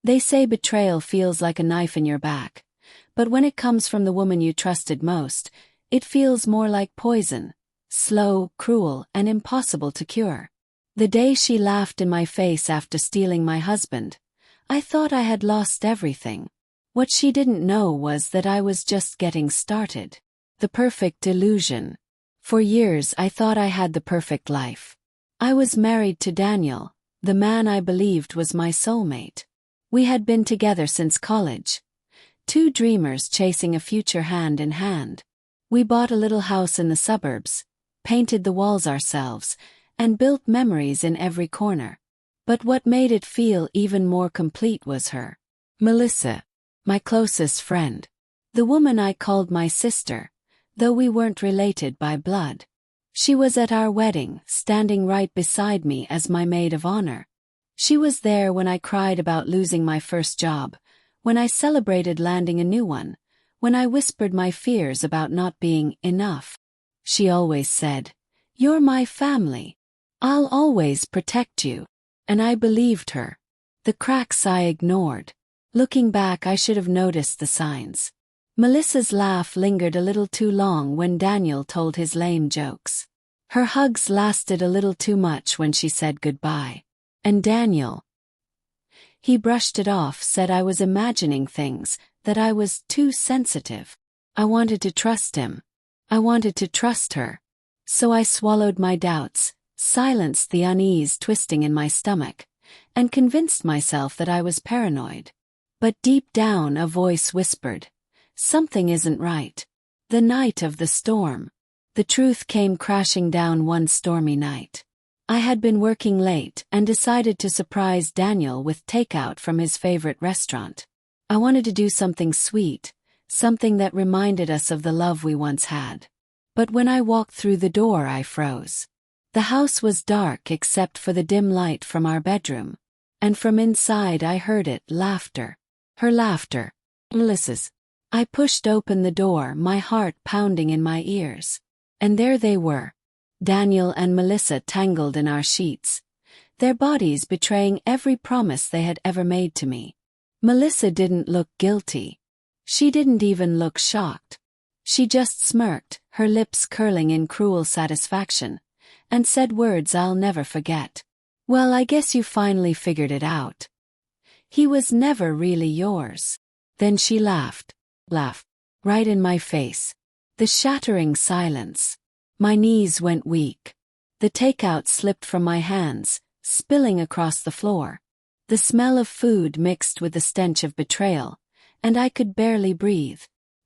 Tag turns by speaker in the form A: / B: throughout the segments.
A: They say betrayal feels like a knife in your back, but when it comes from the woman you trusted most, it feels more like poison, slow, cruel, and impossible to cure. The day she laughed in my face after stealing my husband, I thought I had lost everything. What she didn't know was that I was just getting started. The perfect illusion. For years I thought I had the perfect life. I was married to Daniel, the man I believed was my soulmate. We had been together since college. Two dreamers chasing a future hand in hand. We bought a little house in the suburbs, painted the walls ourselves, and built memories in every corner. But what made it feel even more complete was her. Melissa, my closest friend. The woman I called my sister, though we weren't related by blood. She was at our wedding, standing right beside me as my maid of honor. She was there when I cried about losing my first job, when I celebrated landing a new one, when I whispered my fears about not being enough. She always said, "You're my family. I'll always protect you." And I believed her. The cracks I ignored. Looking back, I should have noticed the signs. Melissa's laugh lingered a little too long when Daniel told his lame jokes. Her hugs lasted a little too much when she said goodbye. And Daniel, he brushed it off, said I was imagining things, that I was too sensitive. I wanted to trust him. I wanted to trust her. So I swallowed my doubts, silenced the unease twisting in my stomach, and convinced myself that I was paranoid. But deep down a voice whispered, "Something isn't right." The night of the storm. The truth came crashing down one stormy night. I had been working late and decided to surprise Daniel with takeout from his favorite restaurant. I wanted to do something sweet, something that reminded us of the love we once had. But when I walked through the door, I froze. The house was dark except for the dim light from our bedroom. And from inside I heard it, laughter. Her laughter. Melissa's. I pushed open the door, my heart pounding in my ears. And there they were. Daniel and Melissa tangled in our sheets, their bodies betraying every promise they had ever made to me. Melissa didn't look guilty. She didn't even look shocked. She just smirked, her lips curling in cruel satisfaction, and said words I'll never forget. "Well, I guess you finally figured it out. He was never really yours." Then she laughed. Right in my face. The shattering silence. My knees went weak. The takeout slipped from my hands, spilling across the floor. The smell of food mixed with the stench of betrayal, and I could barely breathe.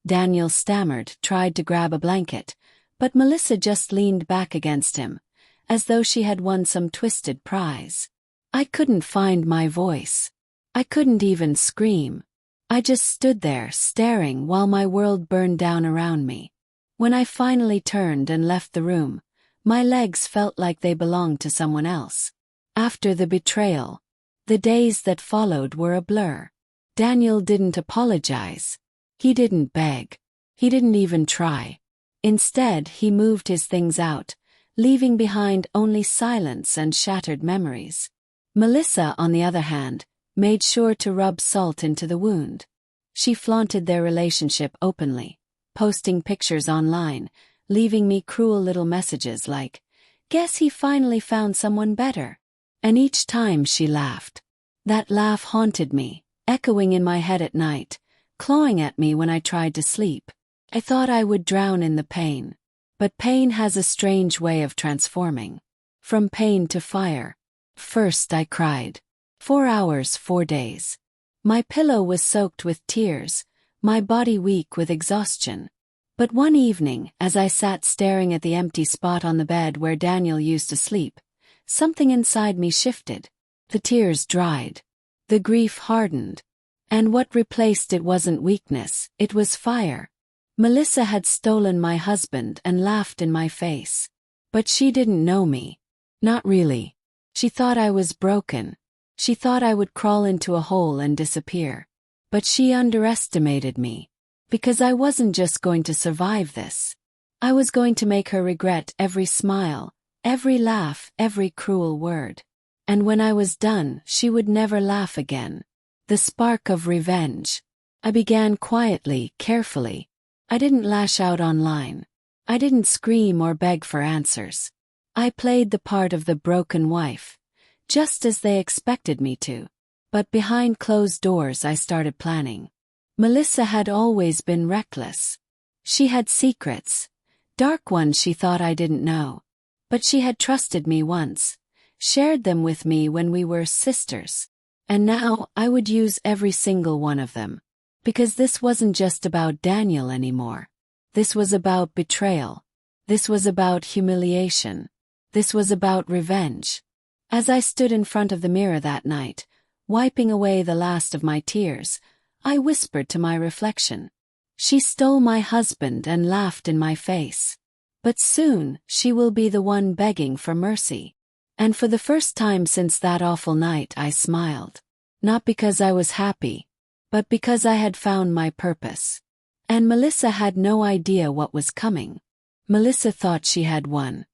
A: Daniel stammered, tried to grab a blanket, but Melissa just leaned back against him, as though she had won some twisted prize. I couldn't find my voice. I couldn't even scream. I just stood there, staring while my world burned down around me. When I finally turned and left the room, my legs felt like they belonged to someone else. After the betrayal, the days that followed were a blur. Daniel didn't apologize. He didn't beg. He didn't even try. Instead, he moved his things out, leaving behind only silence and shattered memories. Melissa, on the other hand, made sure to rub salt into the wound. She flaunted their relationship openly, posting pictures online, leaving me cruel little messages like, "Guess he finally found someone better." And each time she laughed. That laugh haunted me, echoing in my head at night, clawing at me when I tried to sleep. I thought I would drown in the pain. But pain has a strange way of transforming. From pain to fire. First I cried. 4 hours, 4 days. My pillow was soaked with tears, my body weak with exhaustion. But one evening, as I sat staring at the empty spot on the bed where Daniel used to sleep, something inside me shifted. The tears dried. The grief hardened. And what replaced it wasn't weakness, it was fire. Melissa had stolen my husband and laughed in my face. But she didn't know me. Not really. She thought I was broken. She thought I would crawl into a hole and disappear. But she underestimated me. Because I wasn't just going to survive this. I was going to make her regret every smile, every laugh, every cruel word. And when I was done, she would never laugh again. The spark of revenge. I began quietly, carefully. I didn't lash out online. I didn't scream or beg for answers. I played the part of the broken wife, just as they expected me to. But behind closed doors I started planning. Melissa had always been reckless. She had secrets, dark ones she thought I didn't know. But she had trusted me once, shared them with me when we were sisters. And now I would use every single one of them. Because this wasn't just about Daniel anymore. This was about betrayal. This was about humiliation. This was about revenge. As I stood in front of the mirror that night, wiping away the last of my tears, I whispered to my reflection. She stole my husband and laughed in my face. But soon, she will be the one begging for mercy. And for the first time since that awful night I smiled. Not because I was happy, but because I had found my purpose. And Melissa had no idea what was coming. Melissa thought she had won.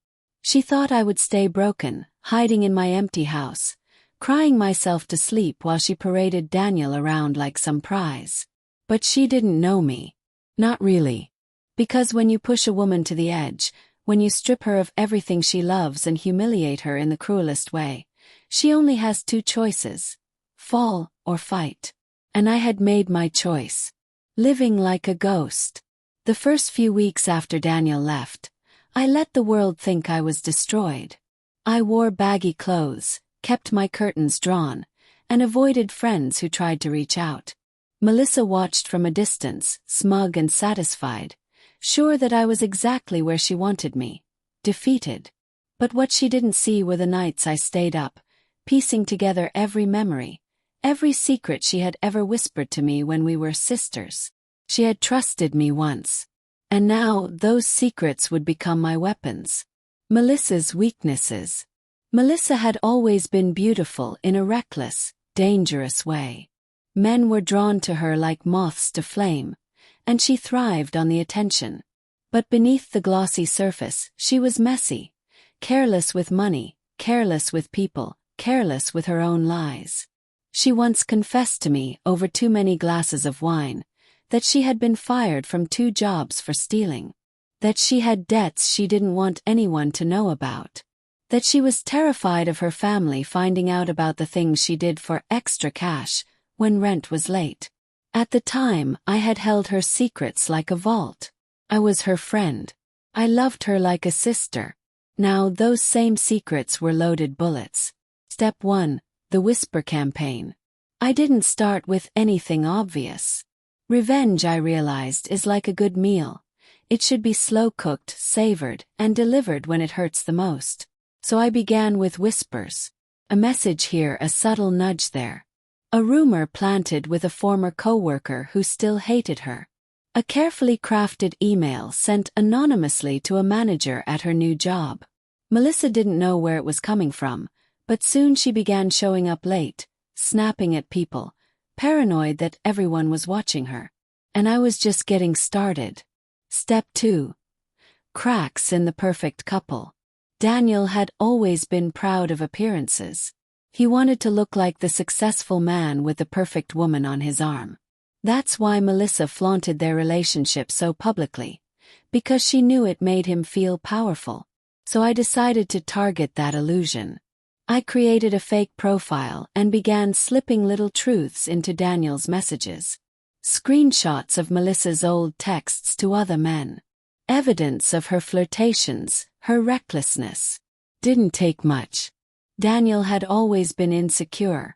A: She thought I would stay broken, hiding in my empty house, crying myself to sleep while she paraded Daniel around like some prize. But she didn't know me. Not really. Because when you push a woman to the edge, when you strip her of everything she loves and humiliate her in the cruelest way, she only has two choices: fall or fight. And I had made my choice. Living like a ghost. The first few weeks after Daniel left, I let the world think I was destroyed. I wore baggy clothes, kept my curtains drawn, and avoided friends who tried to reach out. Melissa watched from a distance, smug and satisfied, sure that I was exactly where she wanted me, defeated. But what she didn't see were the nights I stayed up, piecing together every memory, every secret she had ever whispered to me when we were sisters. She had trusted me once. And now those secrets would become my weapons. Melissa's weaknesses. Melissa had always been beautiful in a reckless, dangerous way. Men were drawn to her like moths to flame, and she thrived on the attention. But beneath the glossy surface, she was messy, careless with money, careless with people, careless with her own lies. She once confessed to me, over too many glasses of wine, that she had been fired from 2 jobs for stealing. That she had debts she didn't want anyone to know about. That she was terrified of her family finding out about the things she did for extra cash when rent was late. At the time, I had held her secrets like a vault. I was her friend. I loved her like a sister. Now those same secrets were loaded bullets. Step 1. The whisper campaign. I didn't start with anything obvious. Revenge, I realized, is like a good meal. It should be slow-cooked, savored, and delivered when it hurts the most. So I began with whispers. A message here, a subtle nudge there. A rumor planted with a former coworker who still hated her. A carefully crafted email sent anonymously to a manager at her new job. Melissa didn't know where it was coming from, but soon she began showing up late, snapping at people, paranoid that everyone was watching her. And I was just getting started. Step 2. Cracks in the perfect couple. Daniel had always been proud of appearances. He wanted to look like the successful man with the perfect woman on his arm. That's why Melissa flaunted their relationship so publicly, because she knew it made him feel powerful. So I decided to target that illusion. I created a fake profile and began slipping little truths into Daniel's messages. Screenshots of Melissa's old texts to other men. Evidence of her flirtations, her recklessness. Didn't take much. Daniel had always been insecure,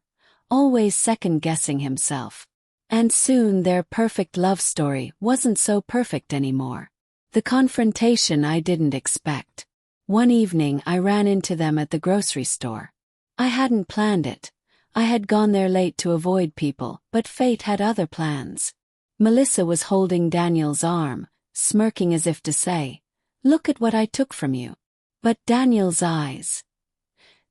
A: always second-guessing himself. And soon their perfect love story wasn't so perfect anymore. The confrontation I didn't expect. One evening I ran into them at the grocery store. I hadn't planned it. I had gone there late to avoid people, but fate had other plans. Melissa was holding Daniel's arm, smirking as if to say, "Look at what I took from you." But Daniel's eyes,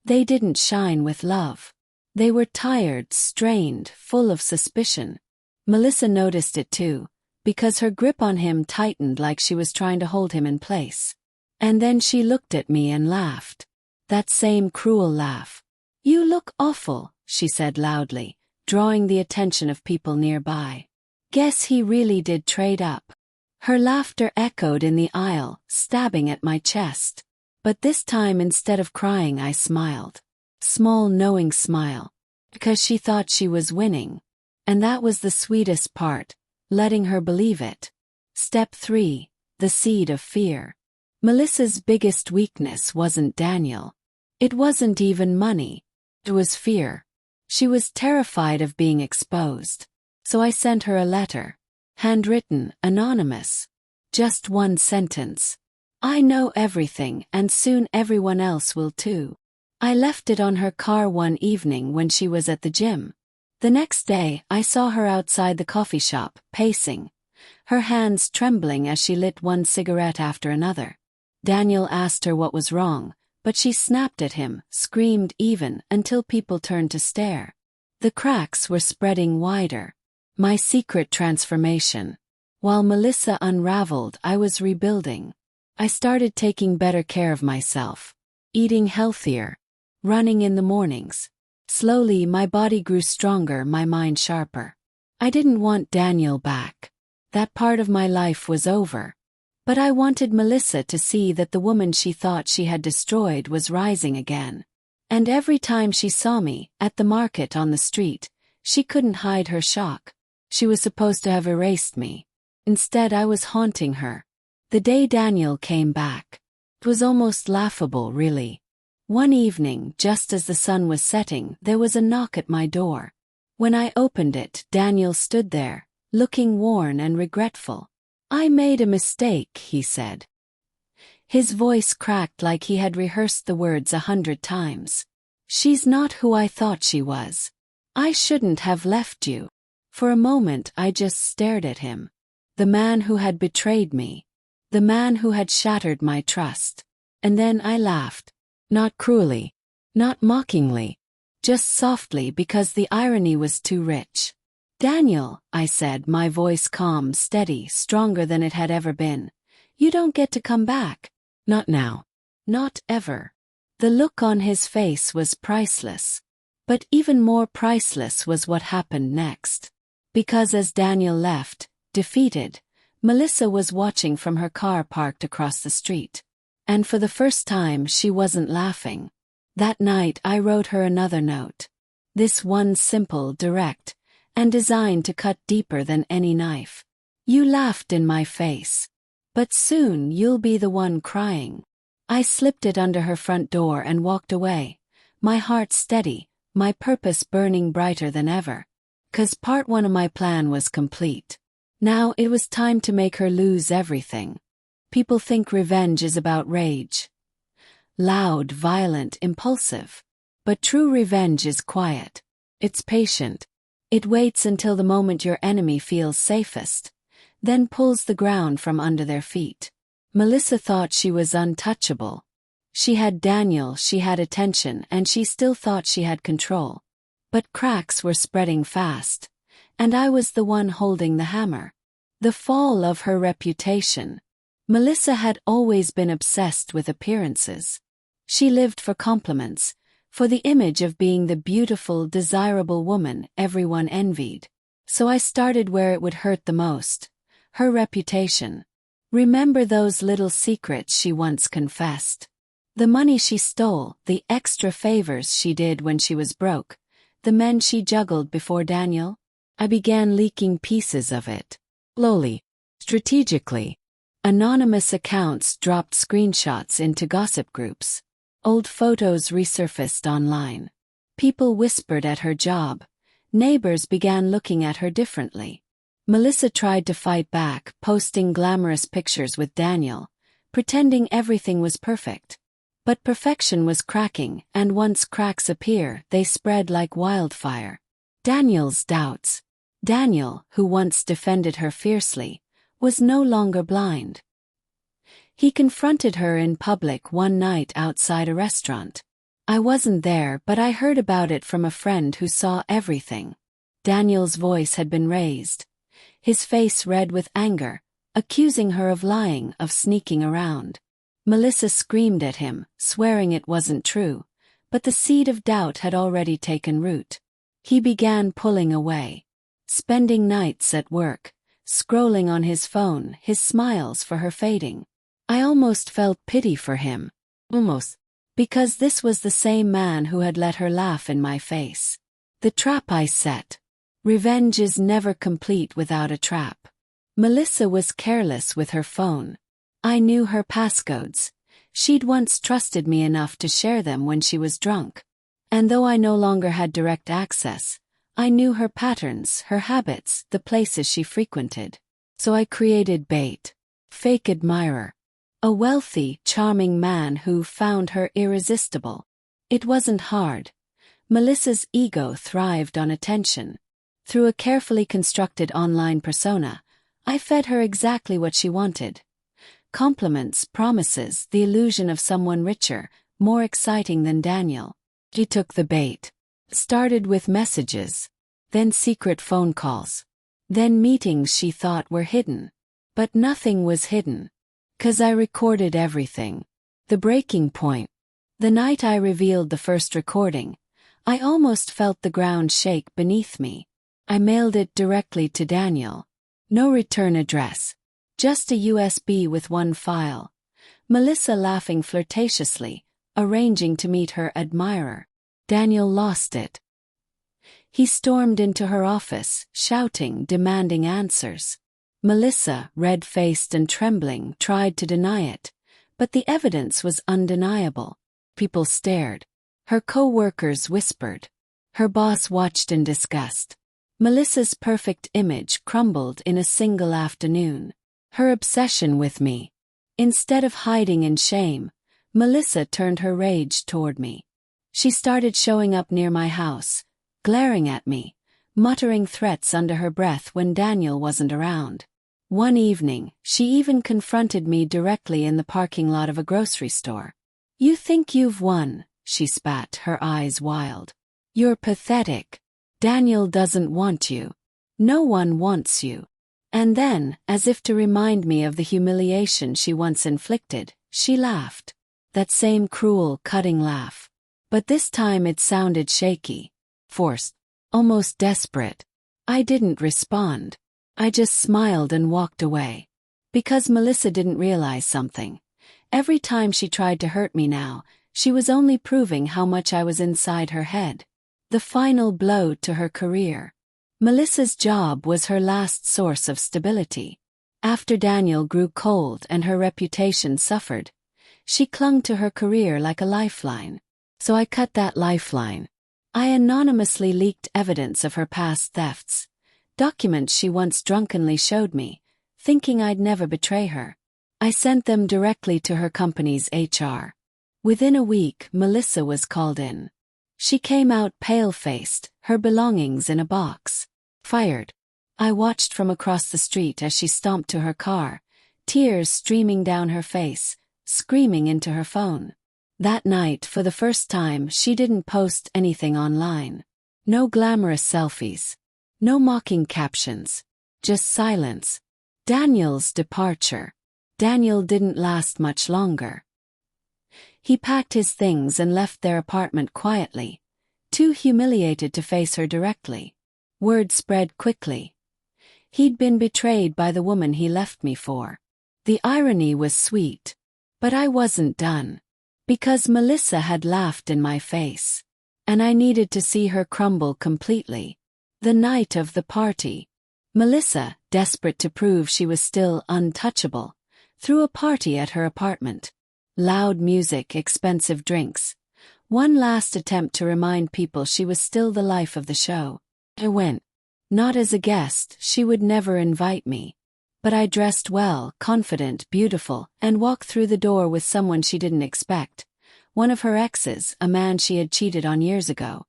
A: they didn't shine with love. They were tired, strained, full of suspicion. Melissa noticed it too, because her grip on him tightened like she was trying to hold him in place. And then she looked at me and laughed. That same cruel laugh. "You look awful," she said loudly, drawing the attention of people nearby. Guess he really did trade up. Her laughter echoed in the aisle, stabbing at my chest. But this time instead of crying I smiled. Small knowing smile. Because she thought she was winning. And that was the sweetest part, letting her believe it. Step 3. The seed of fear. Melissa's biggest weakness wasn't Daniel. It wasn't even money. It was fear. She was terrified of being exposed. So I sent her a letter. Handwritten, anonymous. Just one sentence. I know everything and soon everyone else will too. I left it on her car one evening when she was at the gym. The next day, I saw her outside the coffee shop, pacing, her hands trembling as she lit one cigarette after another. Daniel asked her what was wrong, but she snapped at him, screamed even, until people turned to stare. The cracks were spreading wider. My secret transformation. While Melissa unraveled, I was rebuilding. I started taking better care of myself. Eating healthier. Running in the mornings. Slowly my body grew stronger, my mind sharper. I didn't want Daniel back. That part of my life was over. But I wanted Melissa to see that the woman she thought she had destroyed was rising again. And every time she saw me, at the market on the street, she couldn't hide her shock. She was supposed to have erased me. Instead I was haunting her. The day Daniel came back. It was almost laughable, really. One evening, just as the sun was setting, there was a knock at my door. When I opened it, Daniel stood there, looking worn and regretful. I made a mistake, he said. His voice cracked like he had rehearsed the words 100 times. She's not who I thought she was. I shouldn't have left you. For a moment I just stared at him. The man who had betrayed me. The man who had shattered my trust. And then I laughed. Not cruelly. Not mockingly. Just softly because the irony was too rich. Daniel, I said, my voice calm, steady, stronger than it had ever been. You don't get to come back. Not now. Not ever. The look on his face was priceless. But even more priceless was what happened next. Because as Daniel left, defeated, Melissa was watching from her car parked across the street. And for the first time she wasn't laughing. That night I wrote her another note. This one simple, direct, and designed to cut deeper than any knife. You laughed in my face. But soon you'll be the one crying. I slipped it under her front door and walked away, my heart steady, my purpose burning brighter than ever. 'Cause part 1 of my plan was complete. Now it was time to make her lose everything. People think revenge is about rage. Loud, violent, impulsive. But true revenge is quiet. It's patient. It waits until the moment your enemy feels safest, then pulls the ground from under their feet. Melissa thought she was untouchable. She had Daniel, she had attention, and she still thought she had control. But cracks were spreading fast, and I was the one holding the hammer. The fall of her reputation. Melissa had always been obsessed with appearances. She lived for compliments, for the image of being the beautiful, desirable woman everyone envied. So I started where it would hurt the most. Her reputation. Remember those little secrets she once confessed? The money she stole, the extra favors she did when she was broke, the men she juggled before Daniel? I began leaking pieces of it. Slowly. Strategically. Anonymous accounts dropped screenshots into gossip groups. Old photos resurfaced online. People whispered at her job. Neighbors began looking at her differently. Melissa tried to fight back, posting glamorous pictures with Daniel, pretending everything was perfect. But perfection was cracking, and once cracks appear, they spread like wildfire. Daniel's doubts. Daniel, who once defended her fiercely, was no longer blind. He confronted her in public one night outside a restaurant. I wasn't there, but I heard about it from a friend who saw everything. Daniel's voice had been raised. His face red with anger, accusing her of lying, of sneaking around. Melissa screamed at him, swearing it wasn't true, but the seed of doubt had already taken root. He began pulling away, spending nights at work, scrolling on his phone, his smiles for her fading. I almost felt pity for him. Almost. Because this was the same man who had let her laugh in my face. The trap I set. Revenge is never complete without a trap. Melissa was careless with her phone. I knew her passcodes. She'd once trusted me enough to share them when she was drunk. And though I no longer had direct access, I knew her patterns, her habits, the places she frequented. So I created bait. Fake admirer. A wealthy, charming man who found her irresistible. It wasn't hard. Melissa's ego thrived on attention. Through a carefully constructed online persona, I fed her exactly what she wanted. Compliments, promises, the illusion of someone richer, more exciting than Daniel. She took the bait. Started with messages. Then secret phone calls. Then meetings she thought were hidden. But nothing was hidden. 'Cause I recorded everything. The breaking point. The night I revealed the first recording, I almost felt the ground shake beneath me. I mailed it directly to Daniel. No return address. Just a USB with one file. Melissa laughing flirtatiously, arranging to meet her admirer. Daniel lost it. He stormed into her office, shouting, demanding answers. Melissa, red-faced and trembling, tried to deny it, but the evidence was undeniable. People stared. Her co-workers whispered. Her boss watched in disgust. Melissa's perfect image crumbled in a single afternoon. Her obsession with me. Instead of hiding in shame, Melissa turned her rage toward me. She started showing up near my house, glaring at me, muttering threats under her breath when Daniel wasn't around. One evening, she even confronted me directly in the parking lot of a grocery store. "You think you've won," she spat, her eyes wild. "You're pathetic. Daniel doesn't want you. No one wants you." And then, as if to remind me of the humiliation she once inflicted, she laughed. That same cruel, cutting laugh. But this time it sounded shaky, forced, almost desperate. I didn't respond. I just smiled and walked away. Because Melissa didn't realize something. Every time she tried to hurt me now, she was only proving how much I was inside her head. The final blow to her career. Melissa's job was her last source of stability. After Daniel grew cold and her reputation suffered, she clung to her career like a lifeline. So I cut that lifeline. I anonymously leaked evidence of her past thefts. Documents she once drunkenly showed me, thinking I'd never betray her. I sent them directly to her company's HR. Within a week, Melissa was called in. She came out pale-faced, her belongings in a box. Fired. I watched from across the street as she stomped to her car, tears streaming down her face, screaming into her phone. That night, for the first time, she didn't post anything online. No glamorous selfies. No mocking captions. Just silence. Daniel's departure. Daniel didn't last much longer. He packed his things and left their apartment quietly, too humiliated to face her directly. Word spread quickly. He'd been betrayed by the woman he left me for. The irony was sweet. But I wasn't done. Because Melissa had laughed in my face. And I needed to see her crumble completely. The night of the party. Melissa, desperate to prove she was still untouchable, threw a party at her apartment. Loud music, expensive drinks. One last attempt to remind people she was still the life of the show. I went. Not as a guest, she would never invite me. But I dressed well, confident, beautiful, and walked through the door with someone she didn't expect. One of her exes, a man she had cheated on years ago.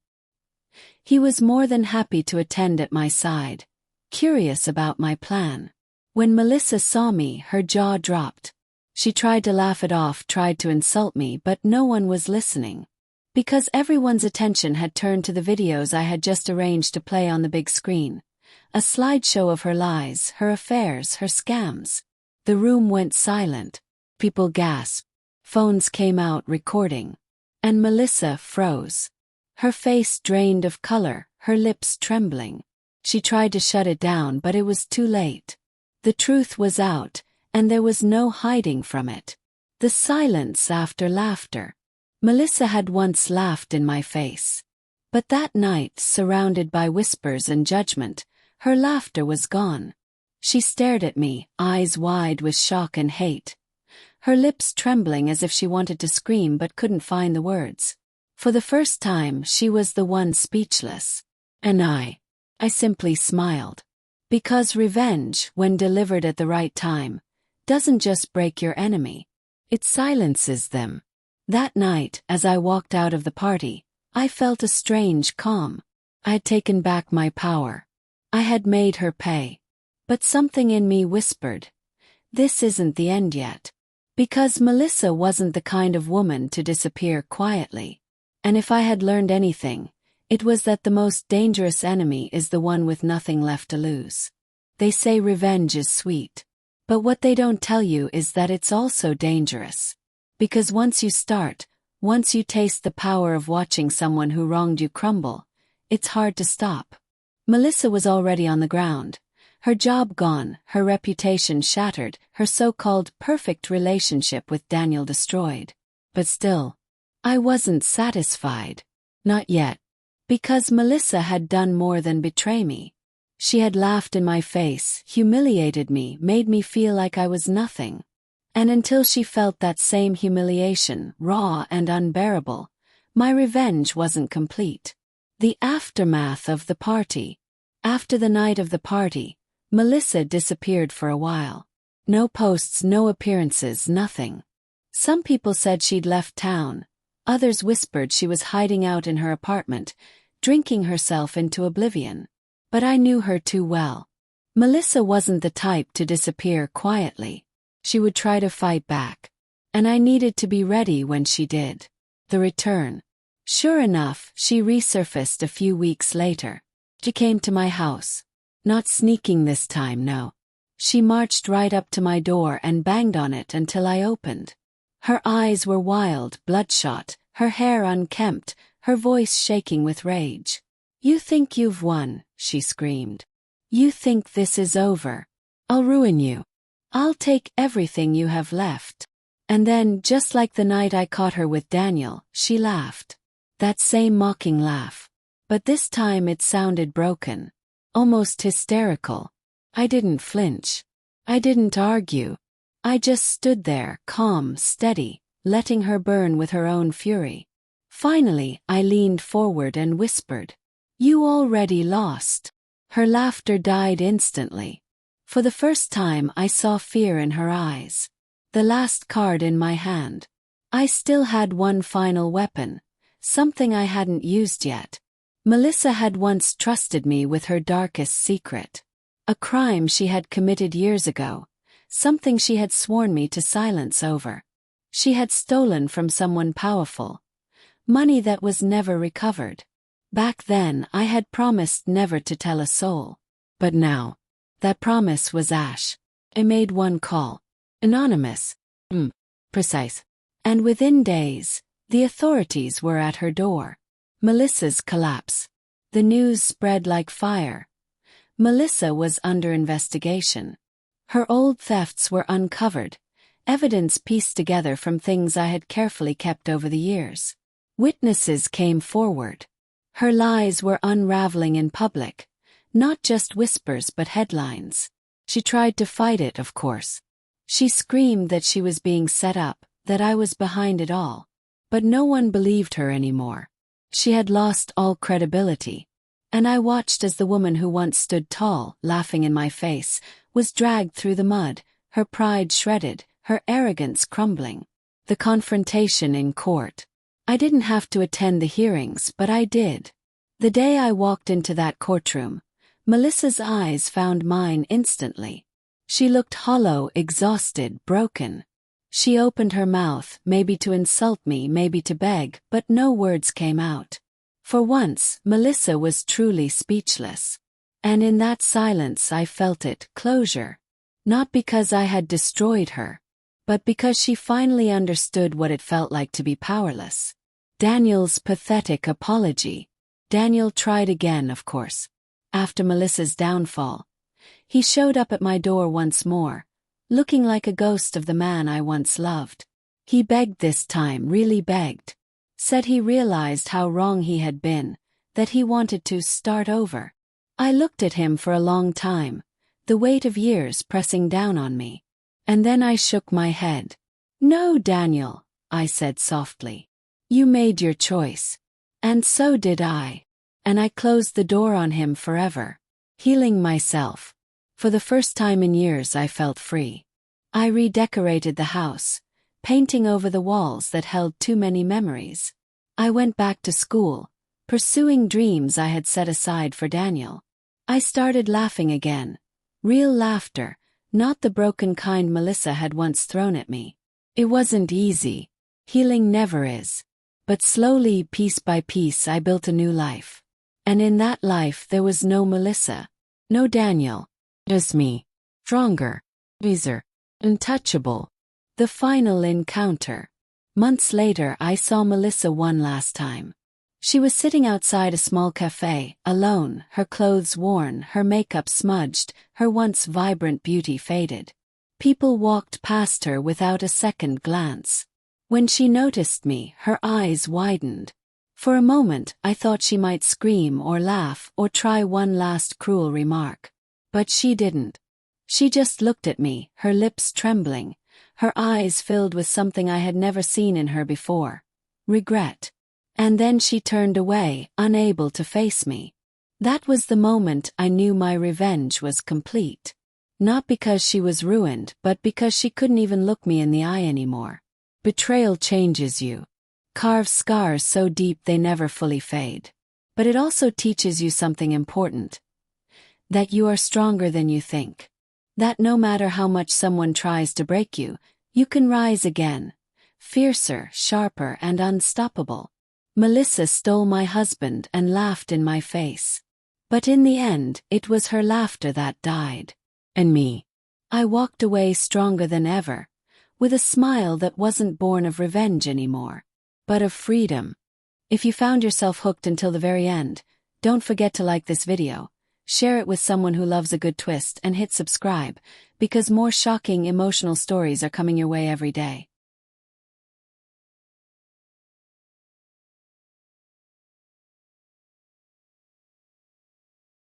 A: He was more than happy to attend at my side, curious about my plan. When Melissa saw me, her jaw dropped. She tried to laugh it off, tried to insult me, but no one was listening. Because everyone's attention had turned to the videos I had just arranged to play on the big screen. A slideshow of her lies, her affairs, her scams. The room went silent. People gasped. Phones came out recording. And Melissa froze. Her face drained of color, her lips trembling. She tried to shut it down, but it was too late. The truth was out, and there was no hiding from it. The silence after laughter. Melissa had once laughed in my face. But that night, surrounded by whispers and judgment, her laughter was gone. She stared at me, eyes wide with shock and hate. Her lips trembling as if she wanted to scream but couldn't find the words. For the first time, she was the one speechless. And I simply smiled. Because revenge, when delivered at the right time, doesn't just break your enemy. It silences them. That night, as I walked out of the party, I felt a strange calm. I had taken back my power. I had made her pay. But something in me whispered, this isn't the end yet. Because Melissa wasn't the kind of woman to disappear quietly. And if I had learned anything, it was that the most dangerous enemy is the one with nothing left to lose. They say revenge is sweet. But what they don't tell you is that it's also dangerous. Because once you taste the power of watching someone who wronged you crumble, it's hard to stop. Melissa was already on the ground. Her job gone, her reputation shattered, her so-called perfect relationship with Daniel destroyed. But still, I wasn't satisfied. Not yet. Because Melissa had done more than betray me. She had laughed in my face, humiliated me, made me feel like I was nothing. And until she felt that same humiliation, raw and unbearable, my revenge wasn't complete. The aftermath of the party. After the night of the party, Melissa disappeared for a while. No posts, no appearances, nothing. Some people said she'd left town. Others whispered she was hiding out in her apartment, drinking herself into oblivion. But I knew her too well. Melissa wasn't the type to disappear quietly. She would try to fight back. And I needed to be ready when she did. The return. Sure enough, she resurfaced a few weeks later. She came to my house. Not sneaking this time, no. She marched right up to my door and banged on it until I opened. Her eyes were wild, bloodshot, her hair unkempt, her voice shaking with rage. You think you've won, she screamed. You think this is over. I'll ruin you. I'll take everything you have left. And then, just like the night I caught her with Daniel, she laughed. That same mocking laugh. But this time it sounded broken. Almost hysterical. I didn't flinch. I didn't argue. I just stood there, calm, steady, letting her burn with her own fury. Finally, I leaned forward and whispered, "You already lost." Her laughter died instantly. For the first time I saw fear in her eyes. The last card in my hand. I still had one final weapon, something I hadn't used yet. Melissa had once trusted me with her darkest secret. A crime she had committed years ago, something she had sworn me to silence over. She had stolen from someone powerful. Money that was never recovered. Back then I had promised never to tell a soul. But now, that promise was ash. I made one call. Anonymous. Precise. And within days, the authorities were at her door. Melissa's collapse. The news spread like fire. Melissa was under investigation. Her old thefts were uncovered, evidence pieced together from things I had carefully kept over the years. Witnesses came forward. Her lies were unraveling in public, not just whispers but headlines. She tried to fight it, of course. She screamed that she was being set up, that I was behind it all. But no one believed her anymore. She had lost all credibility. And I watched as the woman who once stood tall, laughing in my face, was dragged through the mud, her pride shredded, her arrogance crumbling. The confrontation in court. I didn't have to attend the hearings, but I did. The day I walked into that courtroom, Melissa's eyes found mine instantly. She looked hollow, exhausted, broken. She opened her mouth, maybe to insult me, maybe to beg, but no words came out. For once, Melissa was truly speechless. And in that silence I felt it, closure. Not because I had destroyed her, but because she finally understood what it felt like to be powerless. Daniel's pathetic apology. Daniel tried again, of course. After Melissa's downfall, he showed up at my door once more, looking like a ghost of the man I once loved. He begged this time, really begged. Said he realized how wrong he had been, that he wanted to start over. I looked at him for a long time, the weight of years pressing down on me. And then I shook my head. "No, Daniel," I said softly. "You made your choice. And so did I." And I closed the door on him forever, healing myself. For the first time in years I felt free. I redecorated the house, painting over the walls that held too many memories. I went back to school, pursuing dreams I had set aside for Daniel. I started laughing again. Real laughter, not the broken kind Melissa had once thrown at me. It wasn't easy. Healing never is. But slowly, piece by piece, I built a new life. And in that life there was no Melissa, no Daniel. Just me. Stronger. Wiser. Untouchable. The final encounter. Months later I saw Melissa one last time. She was sitting outside a small cafe, alone, her clothes worn, her makeup smudged, her once vibrant beauty faded. People walked past her without a second glance. When she noticed me, her eyes widened. For a moment I thought she might scream or laugh or try one last cruel remark. But she didn't. She just looked at me, her lips trembling, her eyes filled with something I had never seen in her before. Regret. And then she turned away, unable to face me. That was the moment I knew my revenge was complete. Not because she was ruined, but because she couldn't even look me in the eye anymore. Betrayal changes you. Carves scars so deep they never fully fade. But it also teaches you something important. That you are stronger than you think. That no matter how much someone tries to break you, you can rise again. Fiercer, sharper, and unstoppable. Melissa stole my husband and laughed in my face. But in the end, it was her laughter that died. And me. I walked away stronger than ever, with a smile that wasn't born of revenge anymore, but of freedom. If you found yourself hooked until the very end, don't forget to like this video, share it with someone who loves a good twist, and hit subscribe, because more shocking emotional stories are coming your way every day.